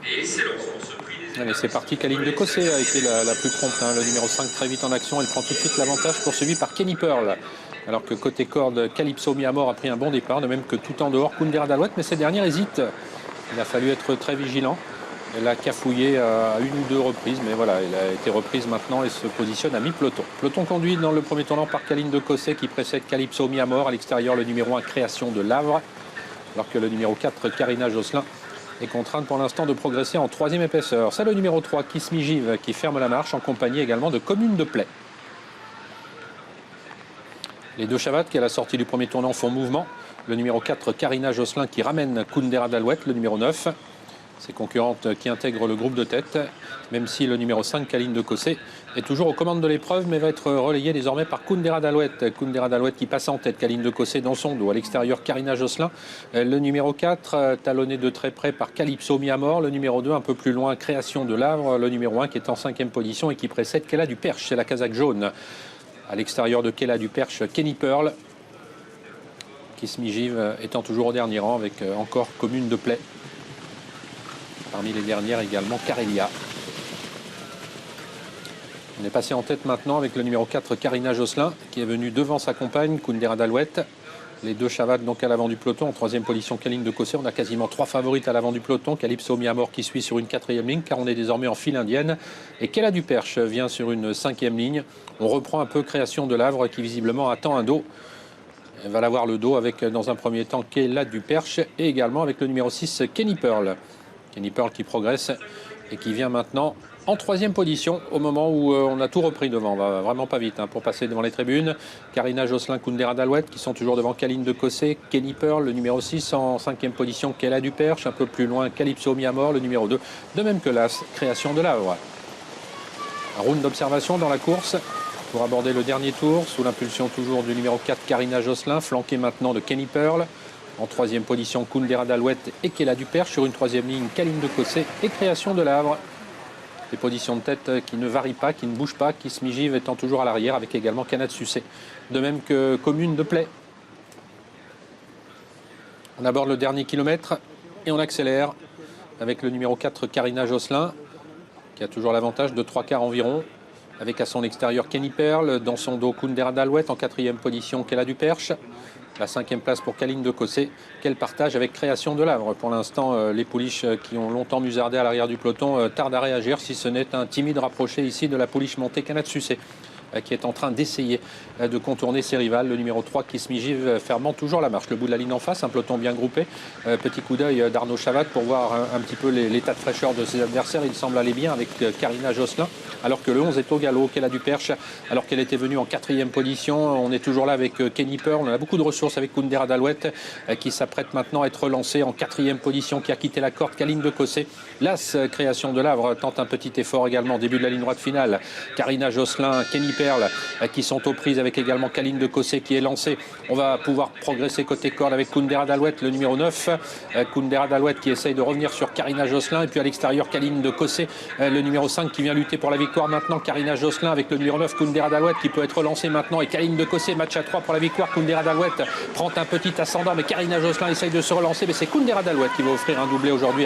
Et excellence pour ce prix des Allez, c'est parti. Kaline de Cossé a été la plus prompte. Le numéro 5 très vite en action. Elle prend tout de suite l'avantage, poursuivi par Kenny Pearl. Alors que côté corde, Calypso Miamor a pris un bon départ, de même que tout en dehors Kundera d'Alouette, mais ces derniers hésitent. Il a fallu être très vigilant. Elle a cafouillé à une ou deux reprises, mais voilà, elle a été reprise maintenant et se positionne à mi-peloton. Peloton conduit dans le premier tournant par Kaline de Cossé qui précède Calypso Miamor. À l'extérieur, le numéro 1, Création de Lavre. Alors que le numéro 4, Karina Josselin, est contrainte pour l'instant de progresser en troisième épaisseur. C'est le numéro 3, Kiss Me Give, qui ferme la marche en compagnie également de Commune de Play. Les deux Chavates qui à la sortie du premier tournant font mouvement. Le numéro 4, Karina Josselin, qui ramène Kundera d'Alouette, le numéro 9. Ses concurrentes qui intègrent le groupe de tête, même si le numéro 5, Kaline de Cossé, est toujours aux commandes de l'épreuve, mais va être relayé désormais par Kundera d'Alouette. Kundera d'Alouette qui passe en tête, Kaline de Cossé dans son dos. À l'extérieur, Karina Josselin. Le numéro 4, talonné de très près par Calypso Miamor. Le numéro 2, un peu plus loin, Création de Lavre. Le numéro 1 qui est en 5e position et qui précède Kella du Perche, c'est la casaque jaune. À l'extérieur de Kella du Perche, Kenny Pearl. Kiss Me Give étant toujours au dernier rang avec encore Commune de Play. Parmi les dernières également, Carélia. On est passé en tête maintenant avec le numéro 4, Karina Josselin, qui est venue devant sa compagne, Kundera d'Alouette. Les deux Chavates donc à l'avant du peloton. En troisième position, Kaline de Cossé. On a quasiment 3 favorites à l'avant du peloton. Calypso Miamor qui suit sur une 4e ligne, car on est désormais en file indienne. Et Kella du Perche vient sur une 5e ligne. On reprend un peu Création de Lavre, qui visiblement attend un dos. Elle va l'avoir le dos avec, dans un premier temps, Kella du Perche. Et également avec le numéro 6, Kenny Pearl. Kenny Pearl qui progresse et qui vient maintenant en 3e position au moment où on a tout repris devant. On va vraiment pas vite pour passer devant les tribunes. Karina Josselin, Kundera d'Alouette qui sont toujours devant Kaline de Cossé. Kenny Pearl, le numéro 6 en 5e position. Kella du Perche, un peu plus loin Calypso Miamor, le numéro 2. De même que l'As, Création de Lavre. Un round d'observation dans la course pour aborder le dernier tour sous l'impulsion toujours du numéro 4, Karina Josselin, flanqué maintenant de Kenny Pearl. En 3e position, Kundera d'Alouette et Kella du Perche. Sur une 3e ligne, Kaline de Cossé et Création de Lavre. Des positions de tête qui ne varient pas, qui ne bougent pas. Kiss Me Give étant toujours à l'arrière avec également Canad Sucé. De même que Commune de Play. On aborde le dernier kilomètre et on accélère avec le numéro 4, Karina Josselin, qui a toujours l'avantage de 3 quarts environ. Avec à son extérieur Kenny Pearl, dans son dos Kundera d'Alouette, en 4e position Kella du Perche. La 5e place pour Kaline de Cossé, qu'elle partage avec Création de Lavre. Pour l'instant, les pouliches qui ont longtemps musardé à l'arrière du peloton tardent à réagir, si ce n'est un timide rapproché ici de la pouliche montée Canad Sucé, qui est en train d'essayer de contourner ses rivales. Le numéro 3, Kiss Me Give, fermant toujours la marche. Le bout de la ligne en face, un peloton bien groupé. Petit coup d'œil d'Arnaud Chavat pour voir un petit peu l'état de fraîcheur de ses adversaires. Il semble aller bien avec Karina Josselin, alors que le 11 est au galop. Kella du Perche, alors qu'elle était venue en 4e position. On est toujours là avec Kenny Pearl. On a beaucoup de ressources avec Kundera d'Alouette, qui s'apprête maintenant à être relancée en 4e position, qui a quitté la corde. Kaline de Cossé. L'As, Création de Lavre, tente un petit effort également. Début de la ligne droite finale. Karina Josselin, Kenny Pearl, qui sont aux prises avec également Kaline de Cossé qui est lancée. On va pouvoir progresser côté corde avec Kundera d'Alouette, le numéro 9. Kundera d'Alouette qui essaye de revenir sur Karina Josselin. Et puis à l'extérieur, Kaline de Cossé, le numéro 5 qui vient lutter pour la victoire maintenant. Karina Josselin avec le numéro 9, Kundera d'Alouette qui peut être relancé maintenant. Et Kaline de Cossé, match à 3 pour la victoire. Kundera d'Alouette prend un petit ascendant, mais Karina Josselin essaye de se relancer. Mais c'est Kundera d'Alouette qui va offrir un doublé aujourd'hui à